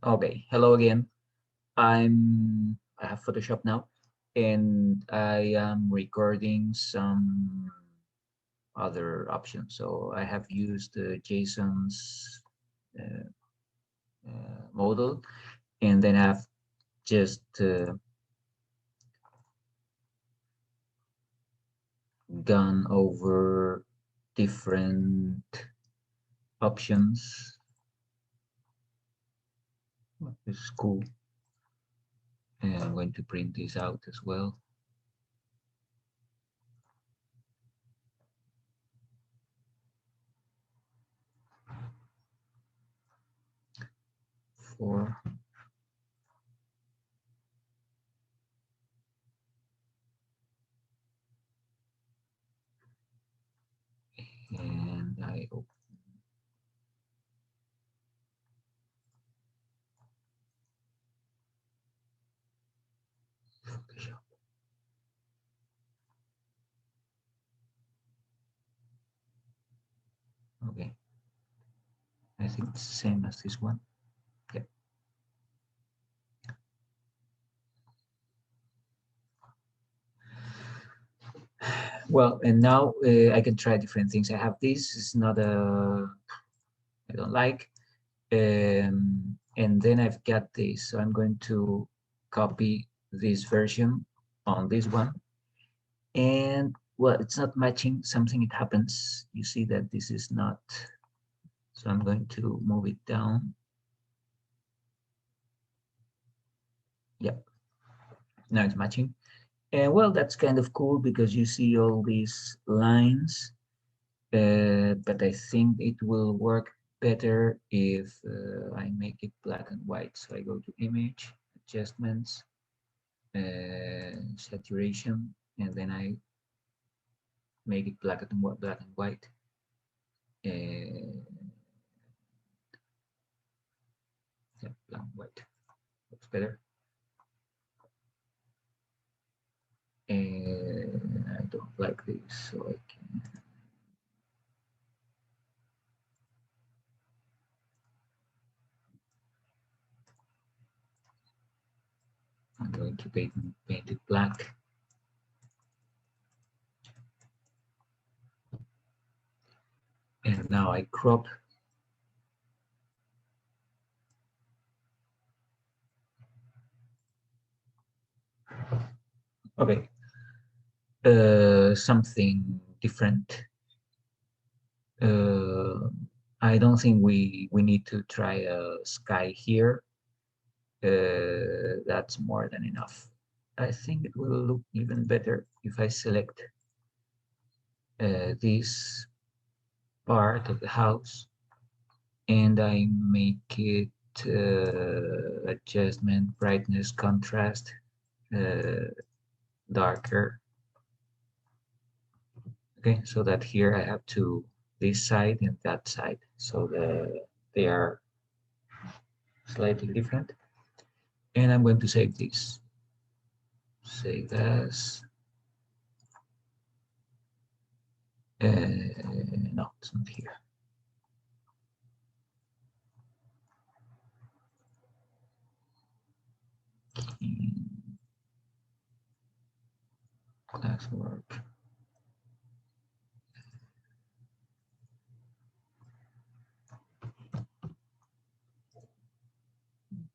Okay, hello again. I have Photoshop now, and I am recording some other options. So I have used JSON's uh, model, and then I've just gone over different options. Well, this is cool, and I'm going to print this out as well. For and I open Photoshop. Okay, I think it's the same as this one. Yeah. Well, and now I can try different things. I have this. It's not a I don't like, and then I've got this. So I'm going to copy this version on this one, and well, it's not matching. Something it happens. You see that this is not. So I'm going to move it down. Yeah, now it's matching. And well, that's kind of cool because you see all these lines, but I think it will work better if I make it black and white. So I go to image, adjustments, saturation, and then I make it black and white. Uh, yeah, black and white looks better. And I don't like this, so I can. I'm going to paint it black. And now I crop. Okay, something different. Uh, I don't think we need to try a sky here. That's more than enough. I think it will look even better if I select this part of the house and I make it adjustment, brightness, contrast, uh, darker. Okay, so that here I have to this side and that side, so they are slightly different. And I'm going to save this. Save as. No, it's not here. Classwork.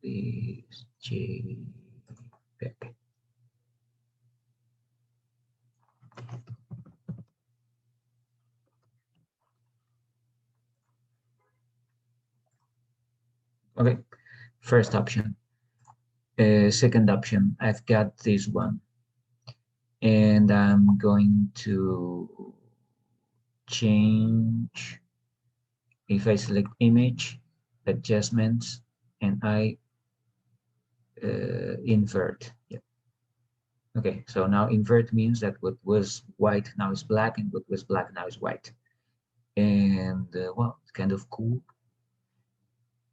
This JPEG. Okay, first option. Second option, I've got this one. And I'm going to change, if I select image, adjustments, and I invert. Yeah. Okay, so now invert means that what was white now is black, and what was black now is white. And well, it's kind of cool.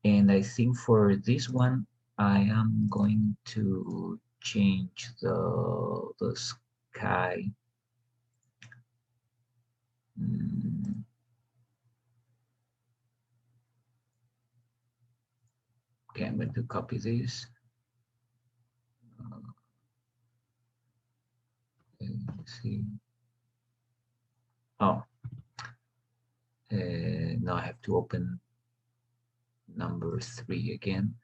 And I think for this one, I am going to change the sky. Mm, Okay, I'm going to copy this. Let's see. Oh, now I have to open number 3 again.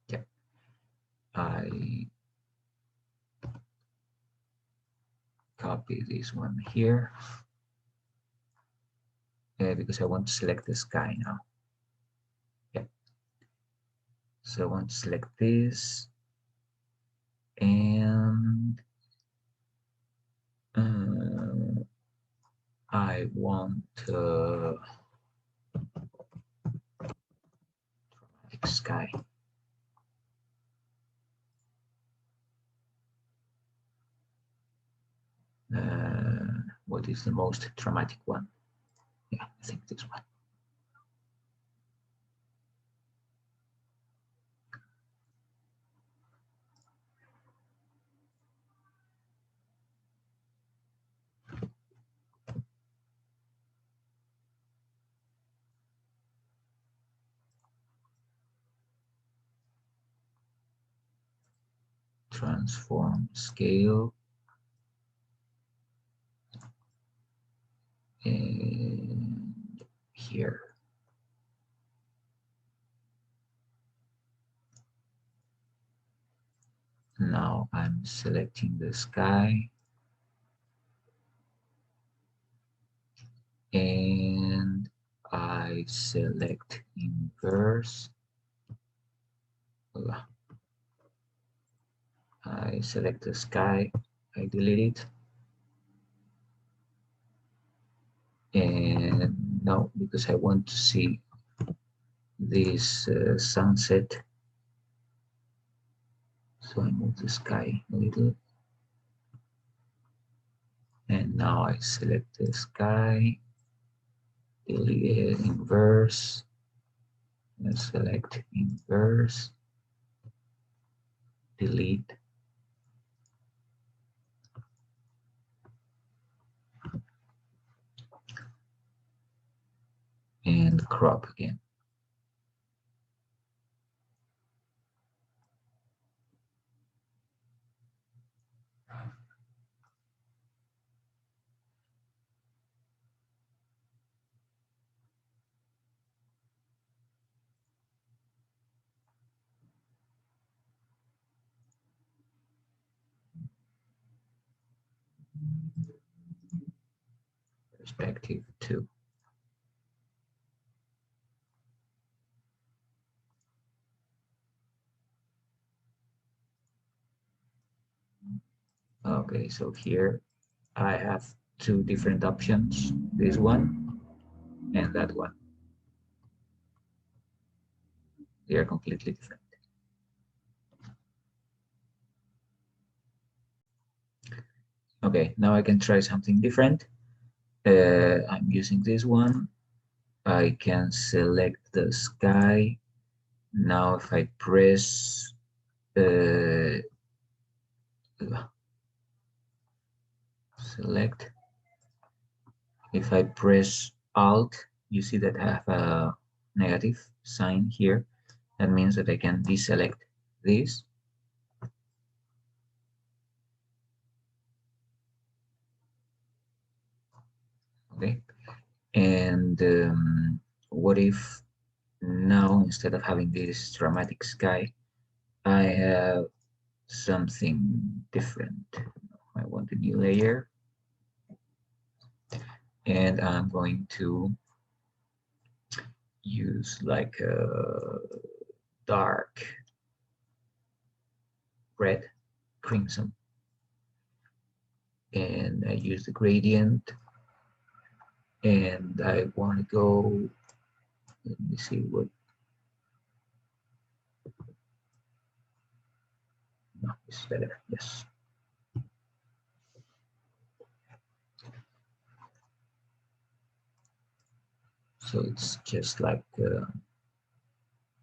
Yeah, I copy this one here because I want to select the sky now. Yeah, so I want to select this, and I want sky. What is the most dramatic one? Yeah, I think this one. Transform scale. And here. Now I'm selecting the sky, and I select inverse. I select the sky, I delete it, and now because I want to see this sunset, so I move the sky a little, and now I select the sky, delete inverse, and select inverse, delete, and crop again. Perspective 2. Okay, so here I have two different options, this one and that one. They are completely different. Okay, now I can try something different. I'm using this one. I can select the sky. Now if I press select, if I press Alt, you see that I have a negative sign here. That means that I can deselect this. Okay, and what if now instead of having this dramatic sky, I have something different? I want a new layer, and I'm going to use like a dark red, crimson, and I use the gradient, and I want to go, let me see what, no, this is better, yes. So it's just like,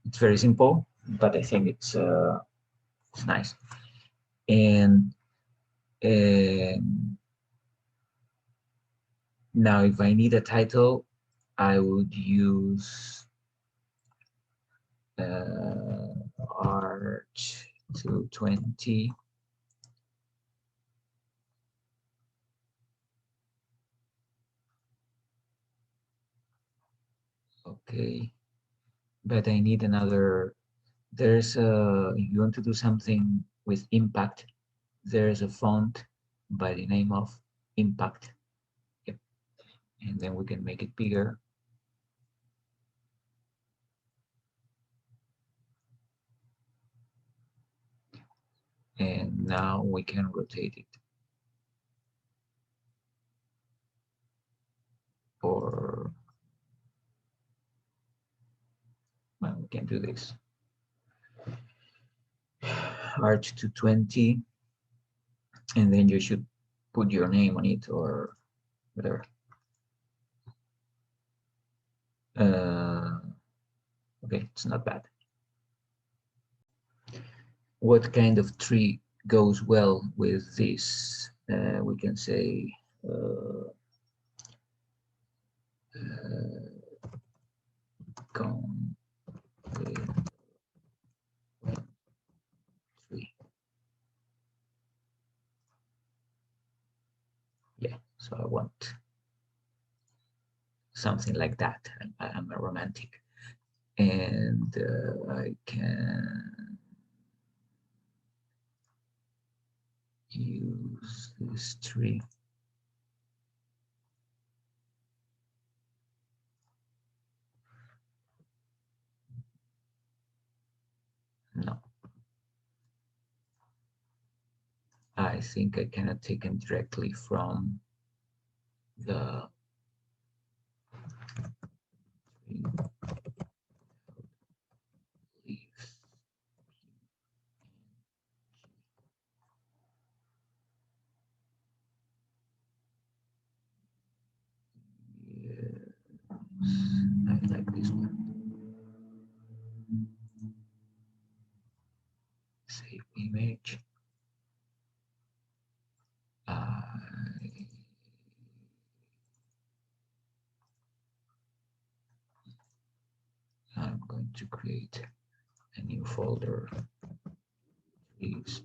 it's very simple, but I think it's nice. And now if I need a title, I would use ARCH220. Okay, but I need another. There's a, if you want to do something with impact, there's a font by the name of impact. Yep. And then we can make it bigger. And now we can rotate it. Or, well, we can do this. ARCH220, and then you should put your name on it or whatever. Okay, it's not bad. What kind of tree goes well with this? We can say con tree. Yeah, so I want something like that. I'm a romantic, and I can use this tree. No, I think I cannot take them directly from the leaves. Yes, I like this one. Save image. I'm going to create a new folder. Please.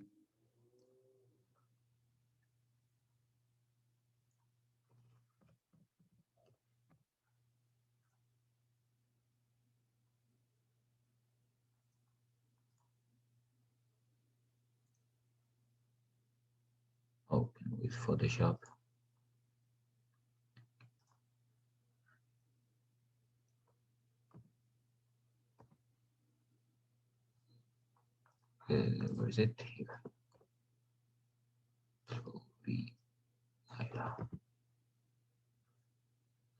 Open with Photoshop. Where is it? Here. So we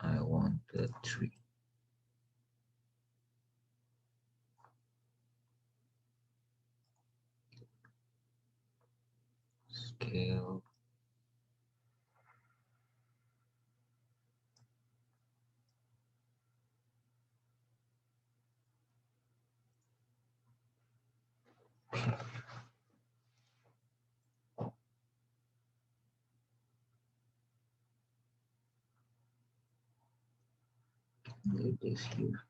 I want the tree. Scale. Leave this here.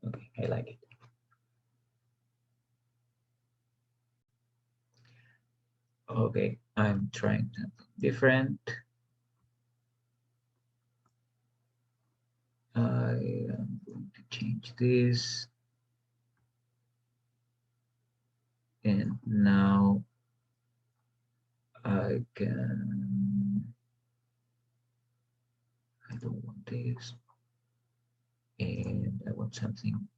Okay, I like it. Okay, I'm trying something different. I am going to change this. And now I don't want this. And I want something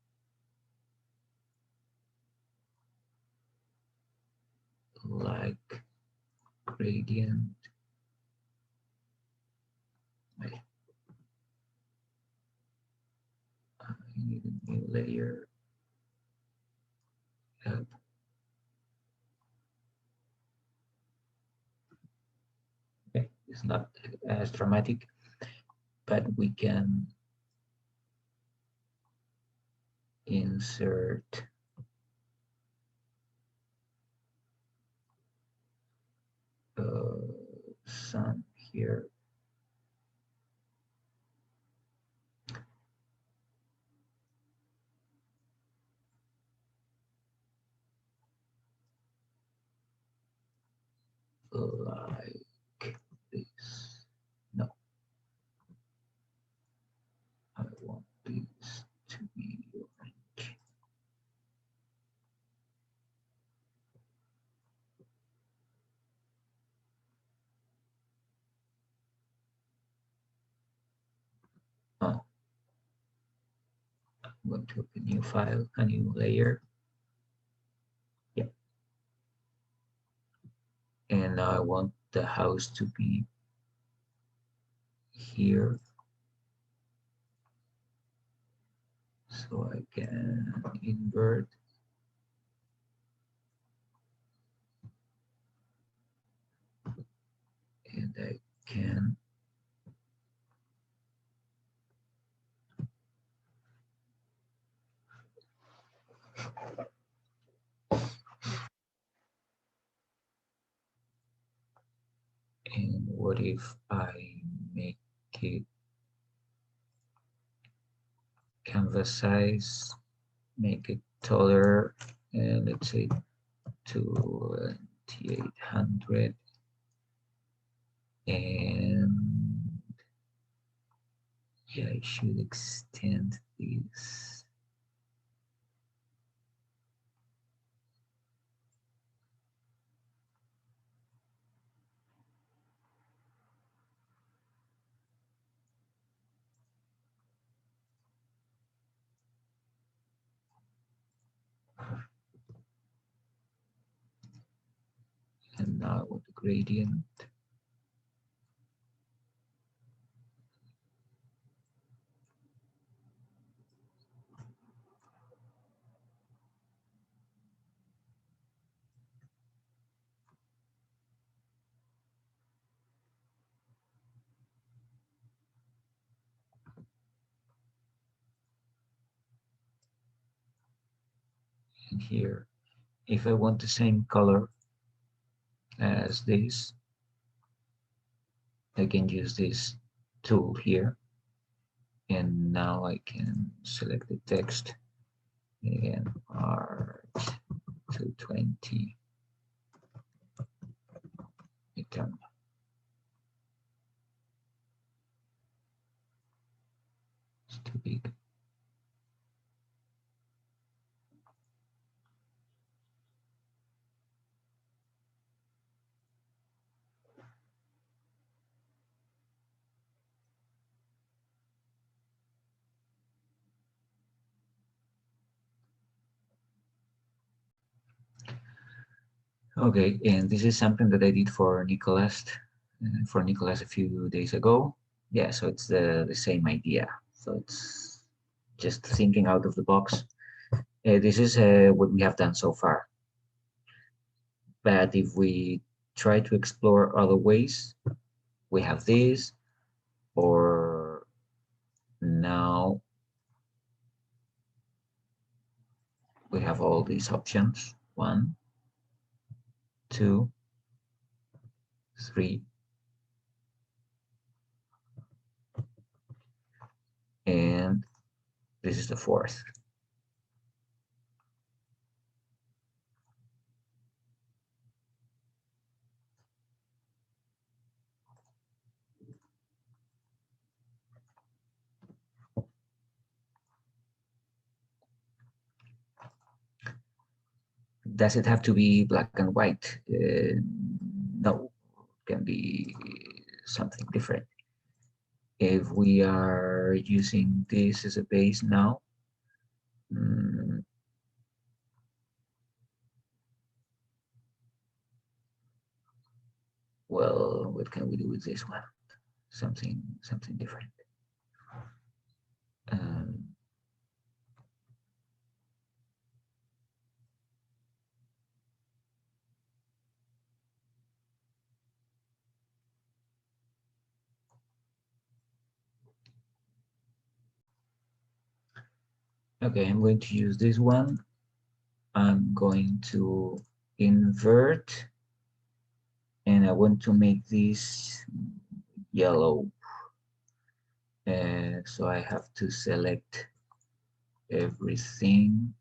like gradient. I need a new layer. Yep. Okay, it's not as dramatic, but we can insert sun here. Like this. No, I want this to be orange. Oh, I'm going to open a new file, a new layer. Yeah. And now I want the house to be here. So I can invert and I can and what if I make it canvas size, make it taller, and let's say 2800, and yeah, I should extend this. And now with the gradient, and here, if I want the same color as this, I can use this tool here, and now I can select the text and ARCH220 become it's too big. Okay, and this is something that I did for Nicholas a few days ago. Yeah, so it's the same idea. So it's just thinking out of the box. This is what we have done so far. But if we try to explore other ways, we have this, or now we have all these options. 1, 2, 3, and this is the fourth. Does it have to be black and white? No, it can be something different. If we are using this as a base now, mm, well, what can we do with this one? Something different. Um, Okay, I'm going to use this one. I'm going to invert, and I want to make this yellow. So I have to select everything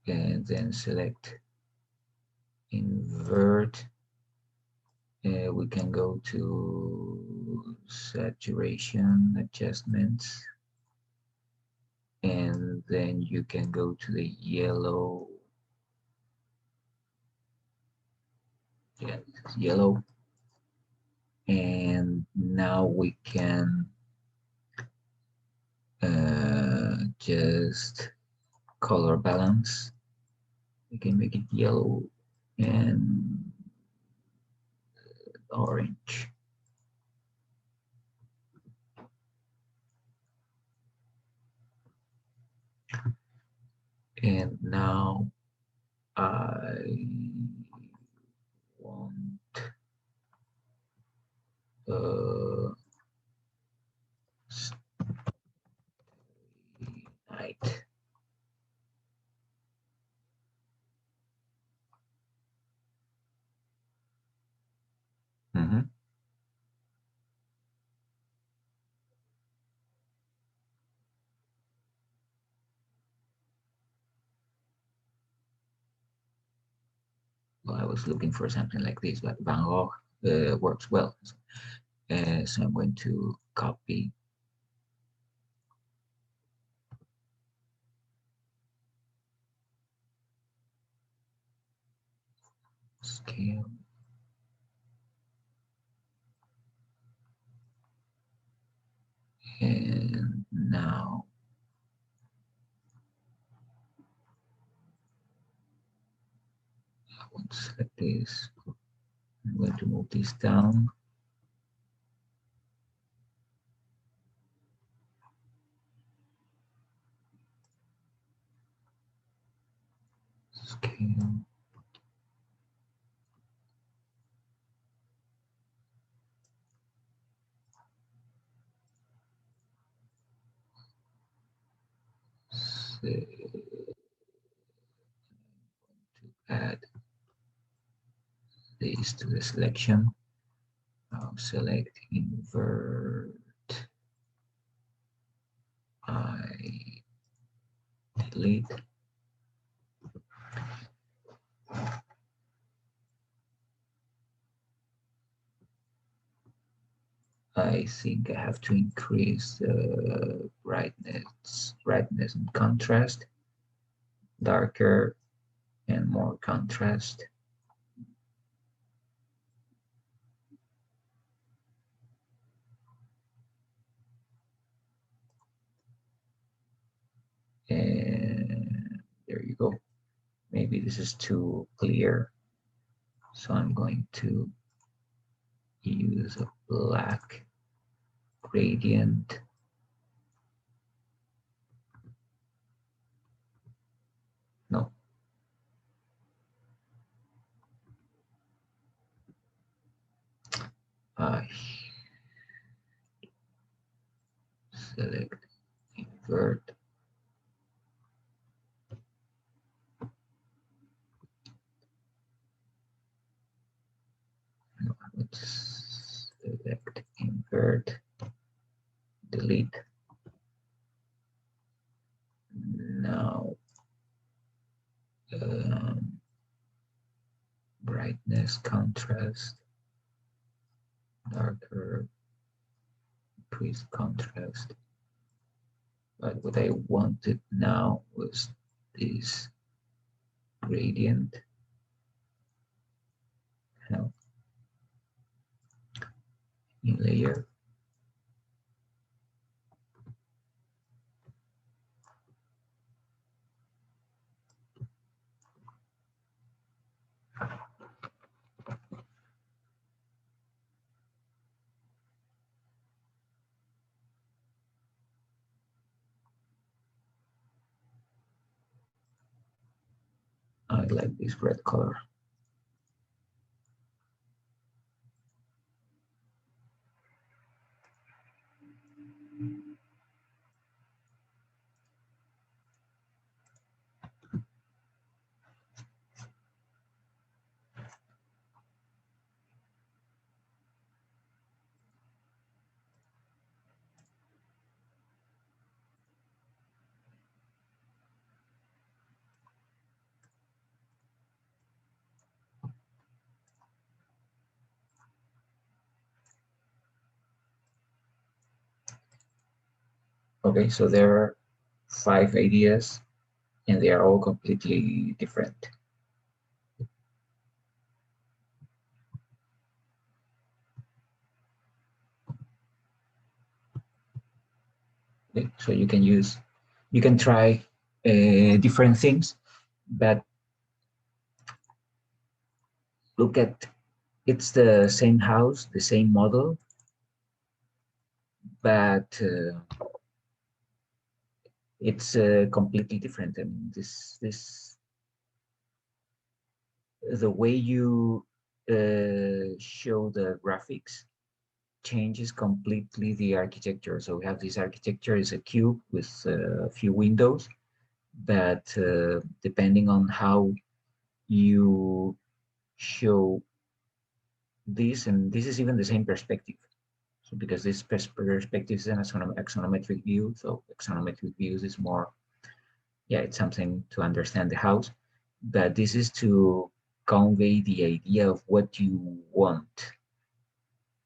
and then select invert. We can go to saturation adjustments, and then you can go to the yellow. Yeah, yellow. And now we can just color balance. We can make it yellow and orange. And now I want uh, night. Mhm. Well, I was looking for something like this, but Van Gogh works well. So I'm going to copy scale, and now I want to select this. I'm going to move this down. Scale. To add this to the selection. I'll select invert. I delete. I think I have to increase the brightness and contrast, darker and more contrast. And there you go. Maybe this is too clear, so I'm going to use a black gradient. No, I select invert. No, let's select invert, delete. Now um, brightness, contrast, darker, increase contrast. But what I wanted now was this gradient. Now, new layer. I like this red color. Okay, so there are 5 ideas and they are all completely different. Okay, so you can try different things, but look at, it's the same house, the same model, but it's completely different. I mean, the way you show the graphics changes completely the architecture. So we have this architecture is a cube with a few windows, but depending on how you show this, and this is even the same perspective. So because this perspective is an axonometric view, so axonometric views is more, yeah, it's something to understand the house, but this is to convey the idea of what you want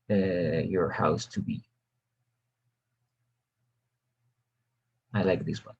your house to be. I like this one.